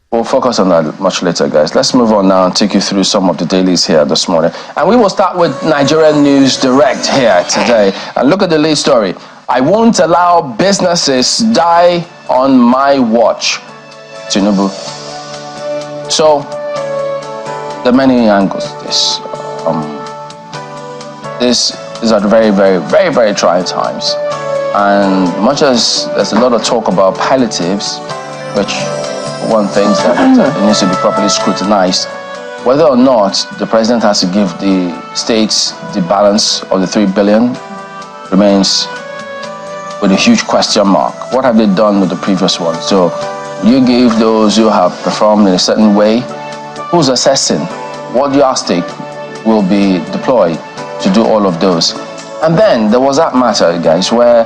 We'll focus on that much later, guys. Let's move on now and take you through some of the dailies here this morning. And we will start with Nigerian News Direct here today. And look at the lead story. I won't allow businesses die on my watch. Tinubu. So, there are many angles to this. These are very, very, very, very trying times. And much as there's a lot of talk about palliatives, which one thing that it needs to be properly scrutinized, whether or not the president has to give the states the balance of the 3 billion remains with a huge question mark. What have they done with the previous one? So you gave those who have performed in a certain way. Who's assessing what yardstick will be deployed to do all of those? And then there was that matter, guys, where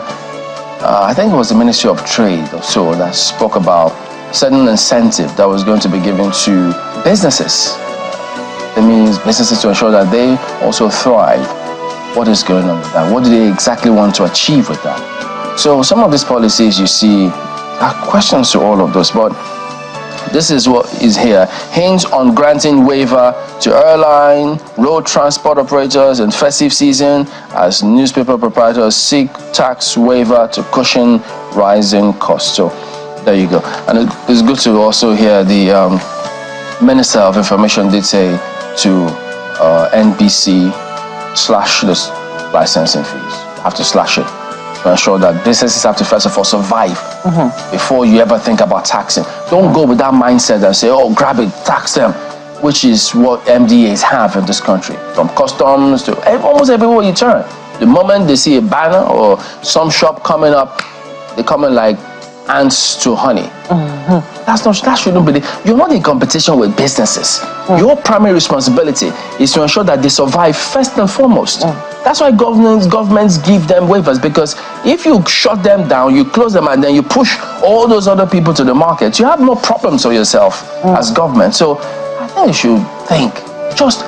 I think it was the Ministry of Trade or so that spoke about certain incentive that was going to be given to businesses. That means businesses to ensure that they also thrive. What is going on with that? What do they exactly want to achieve with that? So some of these policies you see are questions to all of those, but this is what is here. Hints on granting waiver to airline, road transport operators in festive season as newspaper proprietors seek tax waiver to cushion rising costs. So there you go. And it's good to also hear the Minister of Information did say to NBC slash this licensing fees. Have to slash it to ensure that businesses have to first of all survive before you ever think about taxing. Don't go with that mindset and say, oh, grab it, tax them, which is what MDAs have in this country. From customs to almost everywhere you turn. The moment they see a banner or some shop coming up, they come in like ants to honey. That shouldn't be you're not in competition with businesses. Your primary responsibility is to ensure that they survive first and foremost. That's why governments give them waivers, because if you shut them down, you close them, and then you push all those other people to the market, you have more problems for yourself as government. So I think you should think. Just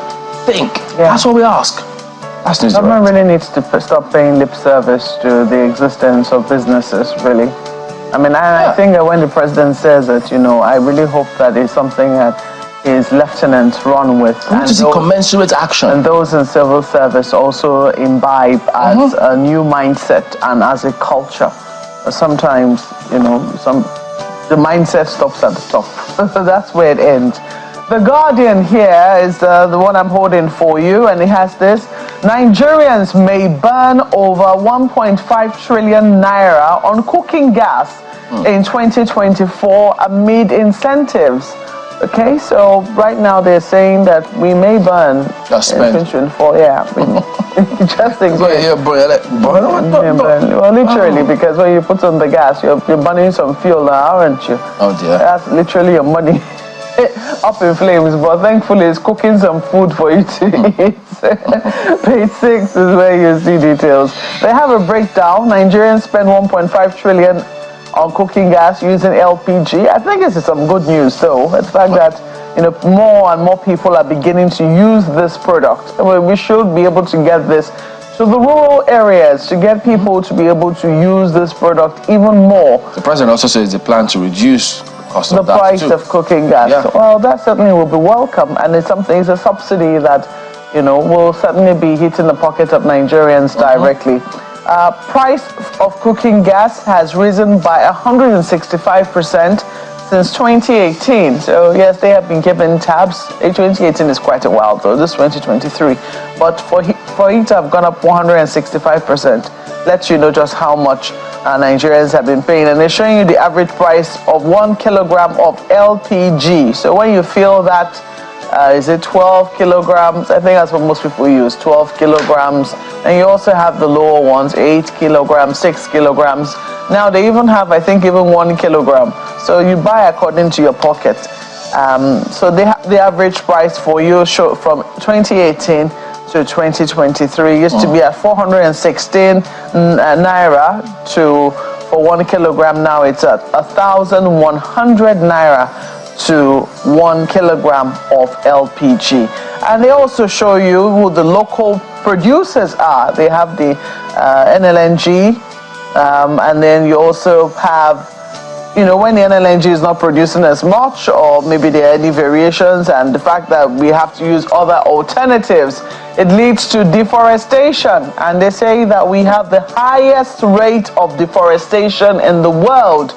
think. That's what we ask. Government really needs to stop paying lip service to the existence of businesses, really. I mean, I think that when the president says that, I really hope that it's something that his lieutenants run with. And those, commensurate action. And those in civil service also imbibe as a new mindset and as a culture. Sometimes, the mindset stops at the top. That's where it ends. The Guardian here is the one I'm holding for you, and it has this. Nigerians may burn over 1.5 trillion naira on cooking gas in 2024 amid incentives. Okay, so right now they're saying that we may burn in 2024. Just in case. Well, literally, because when you put on the gas, you're burning some fuel now, aren't you? Oh dear. That's literally your money up in flames, but thankfully it's cooking some food for you to eat. Page 6 is where you see details. They have a breakdown. Nigerians spend 1.5 trillion on cooking gas using LPG. I think this is some good news, though. The fact that more and more people are beginning to use this product. We should be able to get this to the rural areas, to get people to be able to use this product even more. The president also says the plan to reduce the price of cooking gas. Yeah. Well, that certainly will be welcome, and it's a subsidy that will certainly be hitting the pocket of Nigerians directly. Price of cooking gas has risen by 165% since 2018. So yes, they have been given tabs. 2018 is quite a while though. This is 2023, but for it to have gone up 165% lets you know just how much Nigerians have been paying, and they're showing you the average price of 1 kilogram of LPG. So when you feel that, is it 12 kilograms? I think that's what most people use, 12 kilograms. And you also have the lower ones, 8 kilograms, 6 kilograms. Now they even have, I think, even 1 kilogram. So you buy according to your pocket. So the average price for you from 2018 to 2023 used to be at 416 naira for 1 kilogram. Now it's at 1,100 naira to 1 kilogram of LPG. And they also show you who the local producers are. They have the NLNG, and then you also have when the NLNG is not producing as much, or maybe there are any variations, and the fact that we have to use other alternatives, it leads to deforestation. And they say that we have the highest rate of deforestation in the world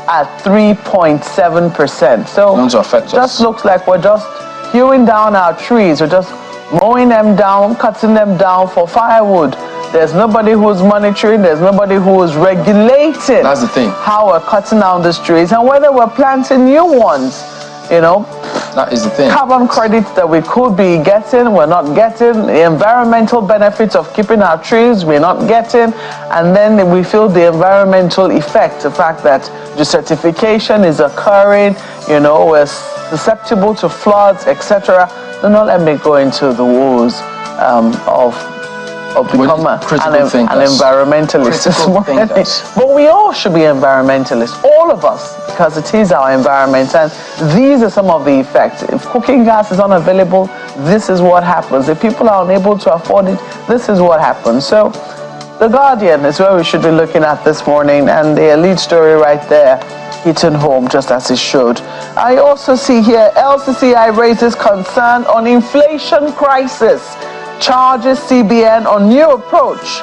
at 3.7%. So it just looks like we're just hewing down our trees. We're just mowing them down, cutting them down for firewood. There's nobody who's monitoring, there's nobody who is regulating. That's the thing. How we're cutting down the trees and whether we're planting new ones, That is the thing. Carbon credits that we could be getting, we're not getting. The environmental benefits of keeping our trees, we're not getting. And then we feel the environmental effect, the fact that desertification is occurring, we're susceptible to floods, etc. Do not let me go into the wars of become an environmentalist this morning. But we all should be environmentalists, all of us, because it is our environment. And these are some of the effects. If cooking gas is unavailable, this is what happens. If people are unable to afford it, this is what happens. So The Guardian is where we should be looking at this morning, and the lead story right there hitting home just as it should. I also see here LCCI raises concern on inflation crisis, charges CBN on new approach.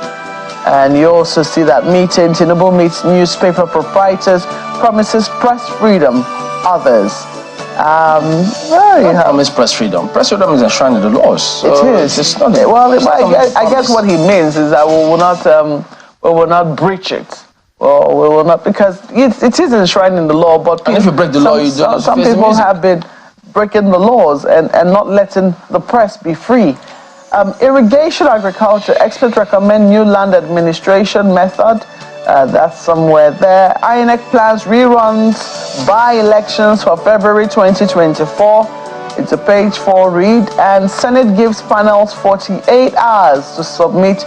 And you also see that meeting, Tinubu meets newspaper proprietors, promises press freedom, others. Promise press freedom. Press freedom is enshrined in the laws. So it is. It's not, I guess what he means is that we will not breach it. Or we will not, because it is enshrined in the law, but and if you break the law, you don't. Some people have been breaking the laws and not letting the press be free. Irrigation agriculture, experts recommend new land administration method. That's somewhere there. INEC plans reruns by elections for February 2024. It's a page 4 read. And Senate gives panels 48 hours to submit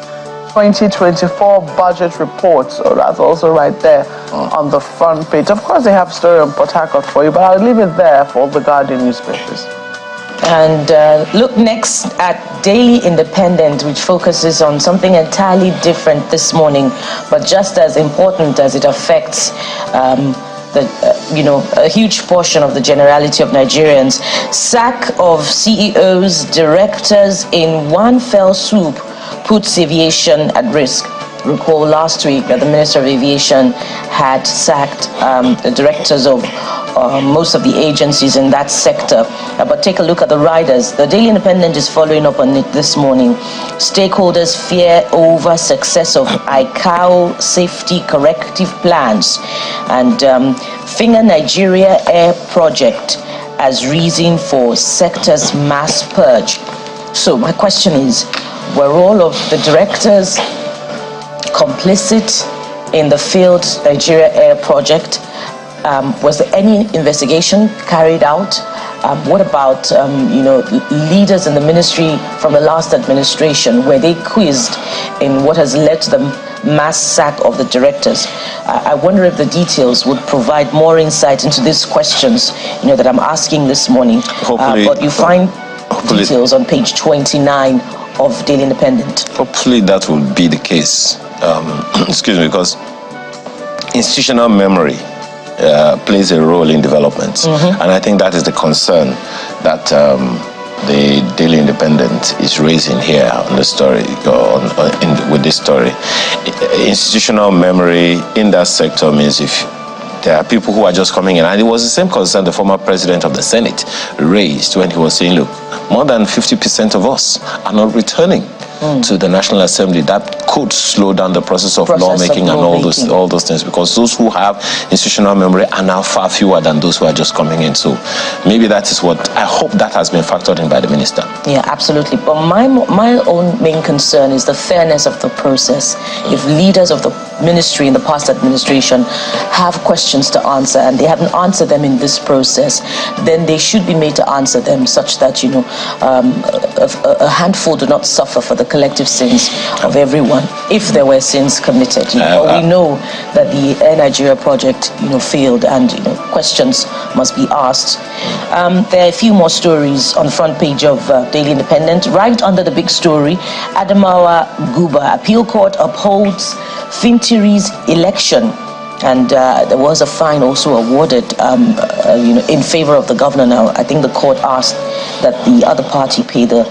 2024 budget report. So that's also right there on the front page. Of course, they have a story on Port Harcourt for you, but I'll leave it there for the Guardian newspapers. And look next at Daily Independent, which focuses on something entirely different this morning, but just as important as it affects a huge portion of the generality of Nigerians. Sack of CEOs, directors in one fell swoop puts aviation at risk. Recall last week that the Minister of Aviation had sacked the directors of most of the agencies in that sector. But take a look at the riders. The Daily Independent is following up on it this morning. Stakeholders fear over success of ICAO safety corrective plans, and finger Nigeria Air project as reason for sector's mass purge. So my question is, were all of the directors complicit in the failed Nigeria Air project? Was there any investigation carried out? What about leaders in the ministry from the last administration? Were they quizzed in what has led to the mass sack of the directors? I wonder if the details would provide more insight into these questions that I'm asking this morning. But you find details on page 29 of Daily Independent. Hopefully that will be the case. Excuse me, because institutional memory plays a role in development. And I think that is the concern that the Daily Independent is raising here on the story, with this story. Institutional memory in that sector means if there are people who are just coming in, and it was the same concern the former president of the Senate raised when he was saying, look, more than 50% of us are not returning to the National Assembly. That could slow down the process of lawmaking and all those things, because those who have institutional memory are now far fewer than those who are just coming in. So maybe that is what I hope that has been factored in by the minister. Yeah, absolutely. But my own main concern is the fairness of the process. If leaders of the ministry in the past administration have questions to answer and they haven't answered them in this process, then they should be made to answer them, such that a handful do not suffer for the collective sins of everyone if there were sins committed. But we know that the Air Nigeria project failed, and questions must be asked. There are a few more stories on the front page of Daily Independent. Right under the big story, Adamawa Guba, appeal court upholds Fintiri's election And there was a fine also awarded, in favor of the governor. Now, I think the court asked that the other party pay the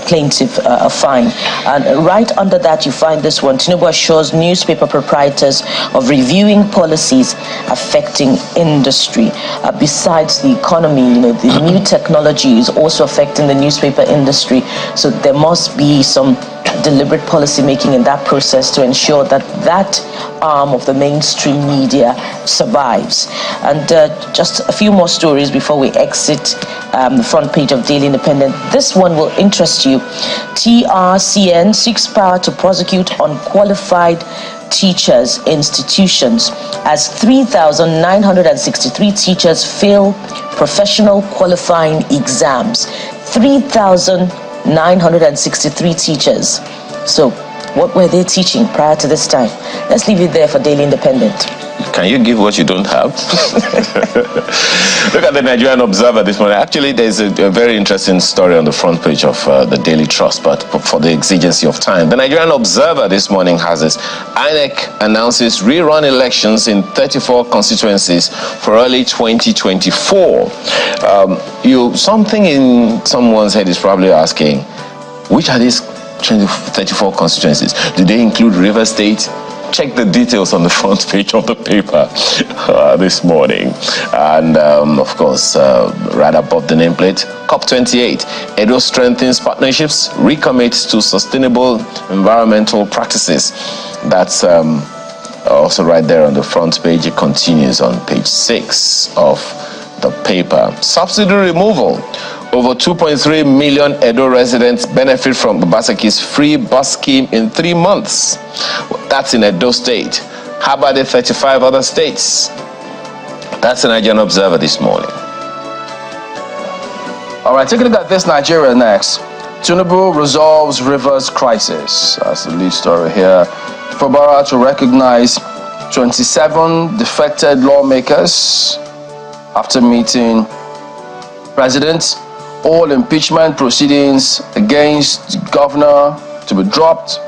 plaintiff a fine. And right under that, you find this one. Tinubu assures newspaper proprietors of reviewing policies affecting industry. Besides the economy, the new technology is also affecting the newspaper industry. So there must be some deliberate policy making in that process to ensure that that arm of the mainstream media survives. And just a few more stories before we exit the front page of Daily Independent. This one will interest you. TRCN seeks power to prosecute unqualified teachers' institutions as 3,963 teachers fail professional qualifying exams. 3,963 teachers. So what were they teaching prior to this time? Let's leave it there for Daily Independent. Can you give what you don't have? Look at the Nigerian Observer this morning. Actually, there's a very interesting story on the front page of the Daily Trust, but for the exigency of time. The Nigerian Observer this morning has this: INEC announces rerun elections in 34 constituencies for early 2024. Something in someone's head is probably asking, which are these 34 constituencies? Do they include River State? Check the details on the front page of the paper this morning. And of course, right above the nameplate, COP28, Edo strengthens partnerships, recommits to sustainable environmental practices. That's also right there on the front page. It continues on page 6 of the paper. Subsidy removal. Over 2.3 million Edo residents benefit from Obasanjo's free bus scheme in 3 months. That's in Edo State. How about the 35 other states? That's the Nigerian Observer this morning. All right, take a look at this Nigeria next. Tinubu resolves Rivers crisis. That's the lead story here. Fubara to recognize 27 defected lawmakers after meeting president. All impeachment proceedings against governor to be dropped.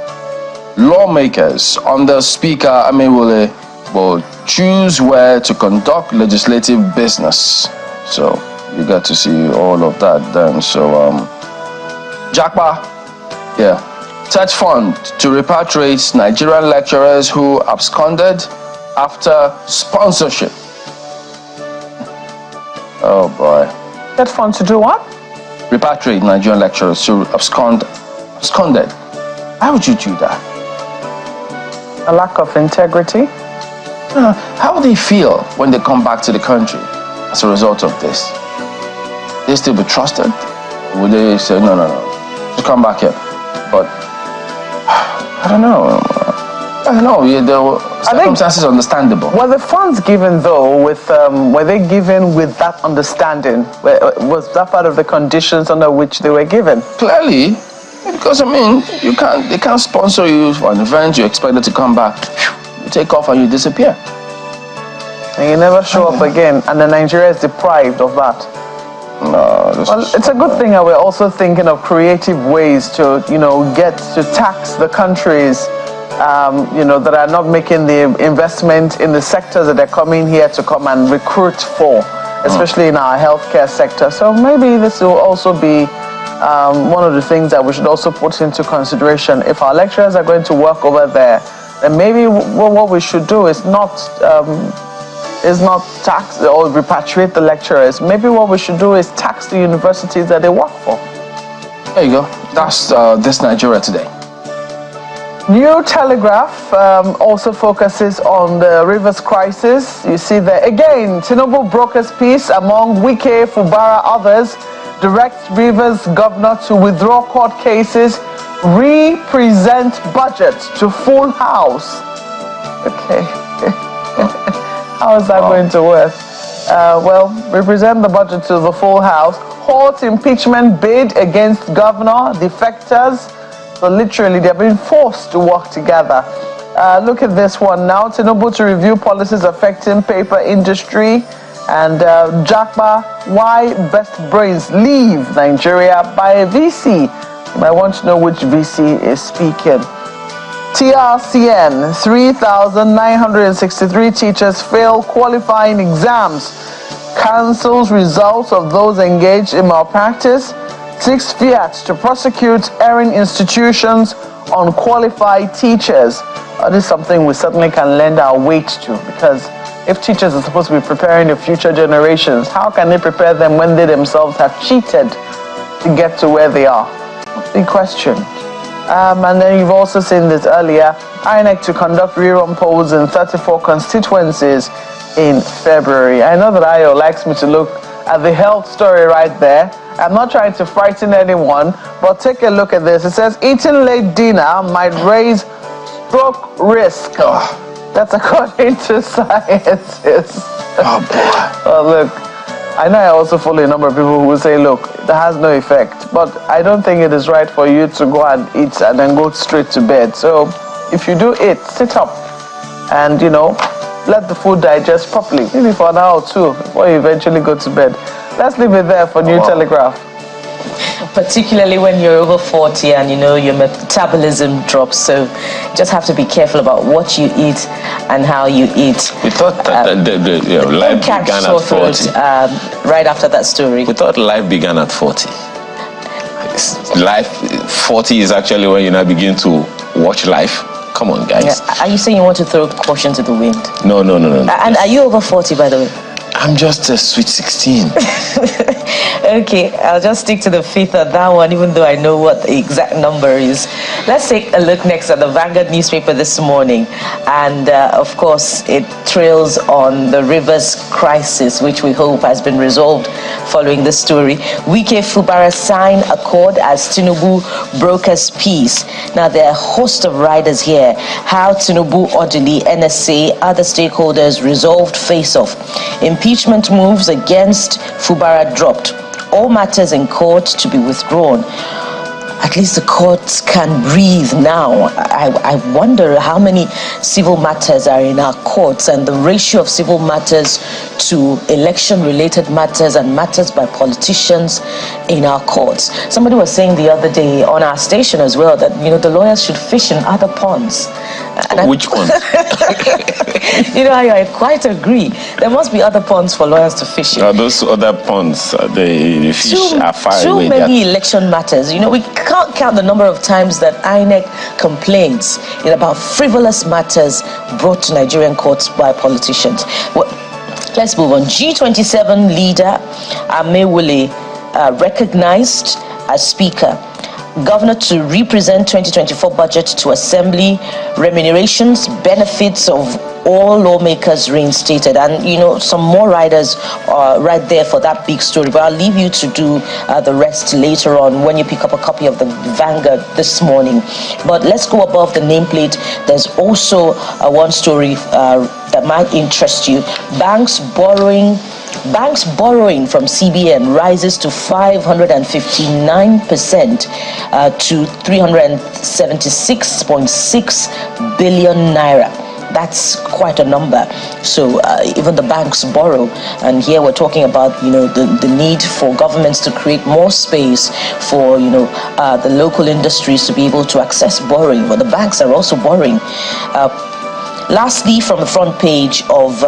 Lawmakers under Speaker Amewole will choose where to conduct legislative business. So you got to see all of that then. So Jakpa, search fund to repatriate Nigerian lecturers who absconded after sponsorship. Oh boy. Search fund to do what? Repatriate Nigerian lecturers who absconded. Why would you do that? A lack of integrity. How would they feel when they come back to the country as a result of this? They still be trusted? Would they say, no, just come back here? But I don't know. The circumstances are understandable. Were the funds given though were they given with that understanding? Was that part of the conditions under which they were given? Clearly, because they can't sponsor you for an event. You expect them to come back, you take off and you disappear, and you never show up again. And then Nigeria is deprived of that. It's a good thing that we're also thinking of creative ways to get to tax the countries that are not making the investment in the sectors that they're coming here to come and recruit for, especially in our healthcare sector. So maybe this will also be one of the things that we should also put into consideration. If our lecturers are going to work over there, then maybe what we should do is not tax or repatriate the lecturers. Maybe what we should do is tax the universities that they work for. There you go. That's this Nigeria today. New Telegraph also focuses on the Rivers crisis. You see there again, Tinubu brokers peace among Wike, Fubara, others, directs Rivers governor to withdraw court cases, re-present budget to full house. Okay. How is that going to work? Represent the budget to the full house, halt impeachment bid against governor, defectors. So literally, they're being forced to work together. Look at this one now. Tinubu to review policies affecting paper industry. And Jakpa, why best brains leave Nigeria by a VC? You might want to know which VC is speaking. TRCN, 3,963 teachers fail qualifying exams. Cancels results of those engaged in malpractice. 6 fiat to prosecute erring institutions on qualified teachers. This is something we certainly can lend our weight to, because if teachers are supposed to be preparing the future generations, how can they prepare them when they themselves have cheated to get to where they are? Big question. And then you've also seen this earlier, INEC to conduct rerun polls in 34 constituencies in February. I know that Ayo likes me to look at the health story right there. I'm not trying to frighten anyone, but take a look at this. It says eating late dinner might raise stroke risk. That's according to scientists. Oh boy. Look, I know I also follow a number of people who will say, look, that has no effect. But I don't think it is right for you to go and eat and then go straight to bed. So if you do eat, sit up and, let the food digest properly. Maybe for an hour or two before you eventually go to bed. Let's leave it there for New Telegraph. Particularly when you're over 40 and your metabolism drops, so just have to be careful about what you eat and how you eat. We thought that life began at 40. Right after that story. We thought life began at 40. 40 is actually when you now begin to watch life. Come on, guys. Yeah. Are you saying you want to throw caution to the wind? No. And are you over 40, by the way? I'm just a sweet 16. Okay, I'll just stick to the fifth of that one, even though I know what the exact number is. Let's take a look next at the Vanguard newspaper this morning. And, of course, it trails on the Rivers crisis, which we hope has been resolved following this story. Wike Fubara sign accord as Tinubu brokers peace. Now, there are a host of riders here. How Tinubu, Odili, NSA, other stakeholders resolved face-off. Impeachment moves against Fubara dropped. All matters in court to be withdrawn. At least the courts can breathe now. I wonder how many civil matters are in our courts, and the ratio of civil matters to election-related matters and matters by politicians in our courts. Somebody was saying the other day on our station as well that, the lawyers should fish in other ponds. And which ponds? I quite agree. There must be other ponds for lawyers to fish in. Those other ponds, the fish are far away. Too many election matters. We can't count the number of times that INEC complains about frivolous matters brought to Nigerian courts by politicians. Well, let's move on. G27 leader Amewule recognized as speaker. Governor to represent 2024 budget to Assembly, remunerations, benefits of all lawmakers reinstated, and some more riders are right there for that big story. But I'll leave you to do the rest later on when you pick up a copy of the Vanguard this morning. But let's go above the nameplate. There's also one story that might interest you. Banks borrowing from CBN rises to 559% to 376.6 billion naira. That's quite a number. So even the banks borrow. And here we're talking about, the need for governments to create more space for, the local industries to be able to access borrowing. But the banks are also borrowing. Lastly, from the front page of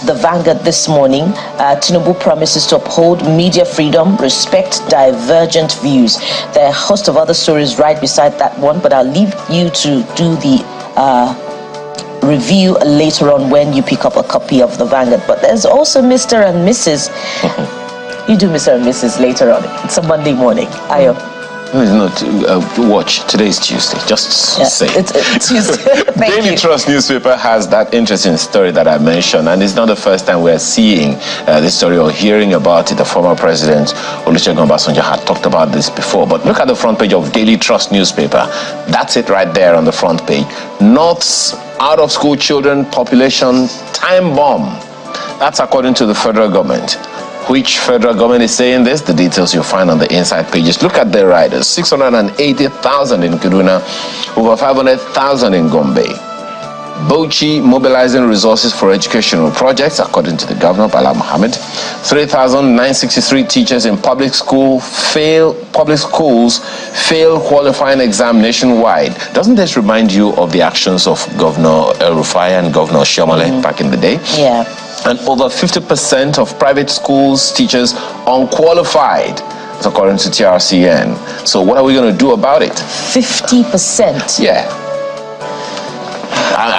the Vanguard this morning, Tinubu promises to uphold media freedom, respect divergent views. There are a host of other stories right beside that one, but I'll leave you to do the review later on when you pick up a copy of the Vanguard. But there's also Mr. and Mrs. You do Mr. and Mrs. later on. It's a Monday morning. Ayo. No, watch. Today is Tuesday. Just say. It's Tuesday. Daily Trust newspaper has that interesting story that I mentioned, and it's not the first time we're seeing this story or hearing about it. The former president, Olusegun Obasanjo, had talked about this before. But look at the front page of Daily Trust newspaper. That's it right there on the front page. North's out-of-school children population time bomb. That's according to the federal government. Which federal government is saying this? The details you'll find on the inside pages. Look at the riders. 680,000 in Kaduna, over 500,000 in Gombe. Bauchi mobilizing resources for educational projects, according to the governor, Bala Mohammed. 3,963 teachers in public schools fail qualifying exam nationwide. Doesn't this remind you of the actions of Governor El Rufai and Governor Shiomale back in the day? Yeah. And over 50% of private schools teachers unqualified, according to TRCN. So what are we going to do about it? 50%? Yeah.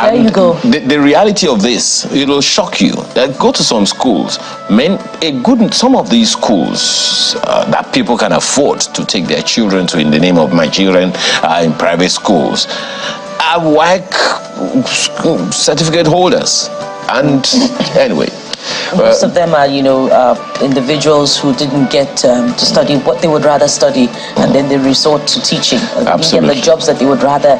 There you go. The reality of this, it will shock you. Go to some schools. Some of these schools that people can afford to take their children to in the name of Nigerian in private schools are Wike certificate holders. And anyway. Most of them are, individuals who didn't get to study what they would rather study, and then they resort to teaching. Absolutely. Get the jobs that they would rather,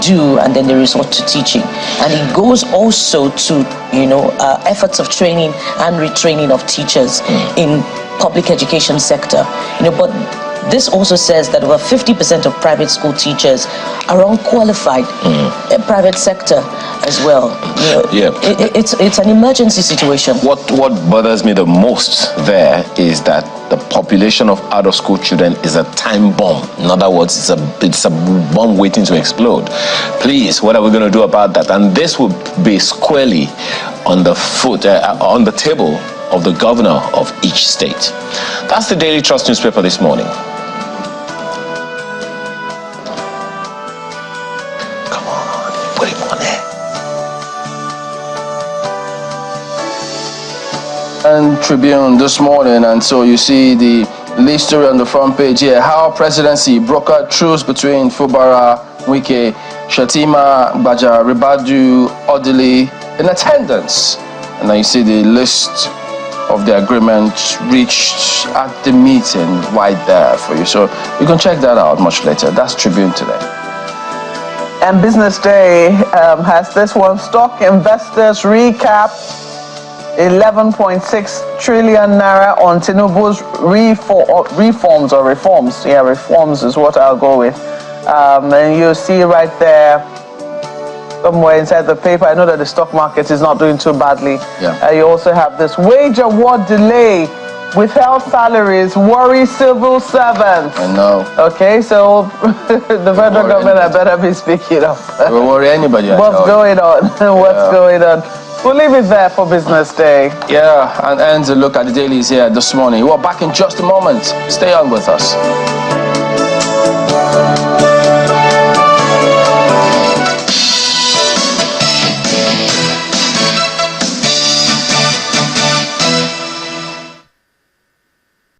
do, and then they resort to teaching. And it goes also to, efforts of training and retraining of teachers in public education sector. But this also says that over 50% of private school teachers are unqualified in private sector as well. It's an emergency situation. What bothers me the most there is that the population of out-of-school children is a time bomb. In other words, it's a bomb waiting to explode. Please, what are we going to do about that? And this will be squarely on the table of the governor of each state. That's the Daily Trust newspaper this morning. Come on, put it on there. And Tribune this morning, and so you see the lead story on the front page here. How presidency brokered truce between Fubara, Wike, Shatima, Baja, Ribadu, Odili in attendance. And then you see the list of the agreement reached at the meeting right there for you. So you can check that out much later. That's Tribune today. And Business Day has this one: stock investors recap 11.6 trillion naira on Tinubu's reforms. Yeah, reforms is what I'll go with. And you see right there, somewhere inside the paper, I know that the stock market is not doing too badly. Yeah. You also have this wage award delay, withheld salaries, worry civil servants. I know. Okay, so the federal government had better be speaking up. Don't worry anybody. What's going on? What's going on? We'll leave it there for Business Day. Yeah, and ends a look at the dailies here this morning. We're back in just a moment. Stay on with us.